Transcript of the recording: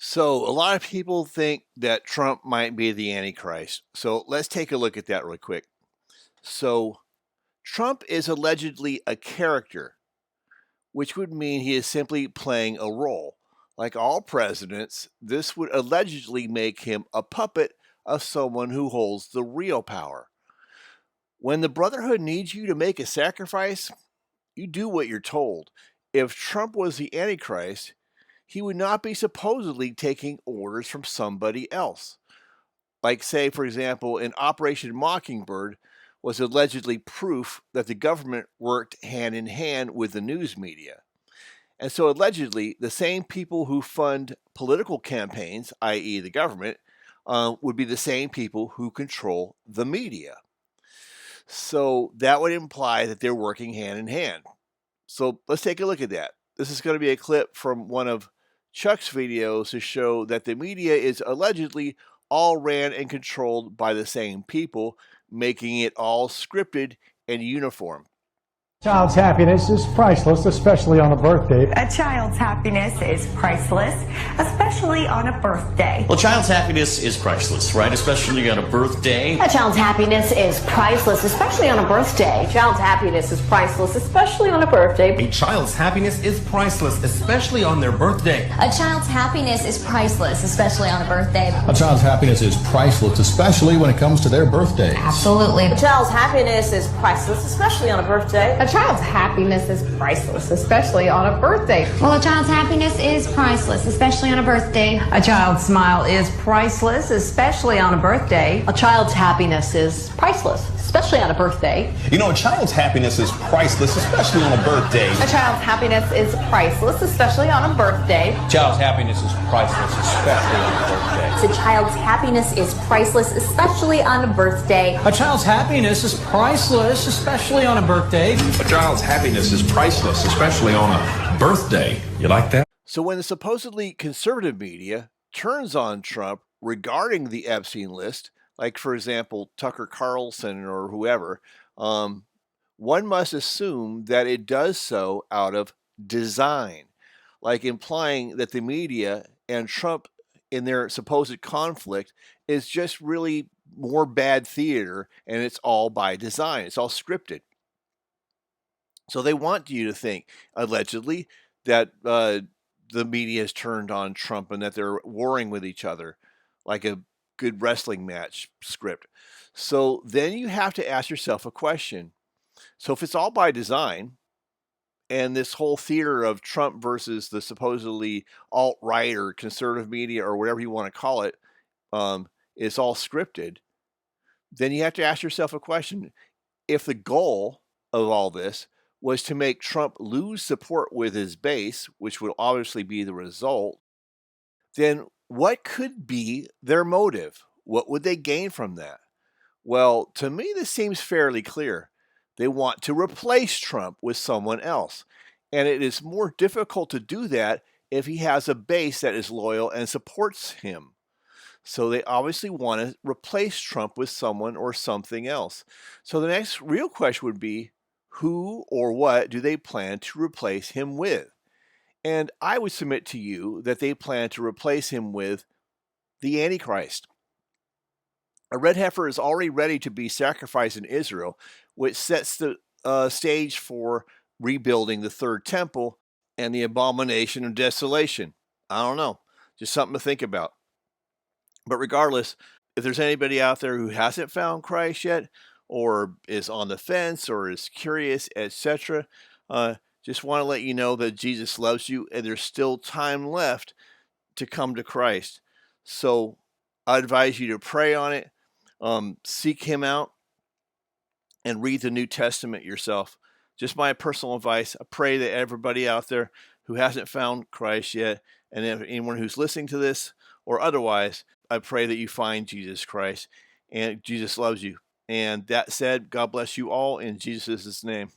So, a lot of people think that Trump might be the Antichrist. So, let's take a look at that real quick. So, Trump is allegedly a character, which would mean he is simply playing a role. Like all presidents, this would allegedly make him a puppet of someone who holds the real power. When the Brotherhood needs you to make a sacrifice, you do what you're told. If Trump was the Antichrist, he would not be supposedly taking orders from somebody else. Like, say, for example, in Operation Mockingbird was allegedly proof that the government worked hand in hand with the news media. And so, allegedly, the same people who fund political campaigns, i.e., the government, would be the same people who control the media. So, that would imply that they're working hand in hand. So, let's take a look at that. This is going to be a clip from one of Chuck's videos to show that the media is allegedly all ran and controlled by the same people, making it all scripted and uniform. Child's happiness is priceless, especially on a birthday. A child's happiness is priceless, especially on a birthday. Well, a child's happiness is priceless, right? Especially on a birthday. A child's happiness is priceless, especially on a birthday. A child's happiness is priceless, especially on a birthday. A child's happiness is priceless, especially on their birthday. A child's happiness is priceless, especially on a birthday. A child's happiness is priceless, especially when it comes to their birthday. Absolutely. A child's happiness is priceless, especially on a birthday. A child's happiness is priceless, especially on a birthday. Well, a child's happiness is priceless, especially on a birthday. A child's smile is priceless, especially on a birthday. A child's happiness is priceless, especially on a birthday. You know, a child's happiness is priceless, especially on a birthday. A child's happiness is priceless, especially on a birthday. A child's happiness is priceless, especially on a birthday. A child's happiness is priceless, especially on a birthday. A child's happiness is priceless, especially on a birthday. A child's happiness is priceless, especially on a birthday. You like that? So when the supposedly conservative media turns on Trump regarding the Epstein list, like, for example, Tucker Carlson or whoever, one must assume that it does so out of design, like implying that the media and Trump in their supposed conflict is just really more bad theater, and it's all by design. It's all scripted. So they want you to think, allegedly, that the media has turned on Trump and that they're warring with each other like a good wrestling match script. So then you have to ask yourself a question. So if it's all by design, and this whole theater of Trump versus the supposedly alt-right or conservative media or whatever you want to call it is all scripted, then you have to ask yourself a question. If the goal of all this was to make Trump lose support with his base, which would obviously be the result, then what could be their motive? What would they gain from that? Well, to me, this seems fairly clear. They want to replace Trump with someone else. And it is more difficult to do that if he has a base that is loyal and supports him. So they obviously want to replace Trump with someone or something else. So the next real question would be, who or what do they plan to replace him with? And I would submit to you that they plan to replace him with the Antichrist. A red heifer is already ready to be sacrificed in Israel, which sets the stage for rebuilding the third temple and the abomination of desolation. I don't know, just something to think about. But regardless, if there's anybody out there who hasn't found Christ yet, or is on the fence, or is curious, etc., just want to let you know that Jesus loves you, and there's still time left to come to Christ. So I advise you to pray on it, seek Him out, and read the New Testament yourself. Just my personal advice. I pray that everybody out there who hasn't found Christ yet, and anyone who's listening to this or otherwise, I pray that you find Jesus Christ, and Jesus loves you. And that said, God bless you all in Jesus' name.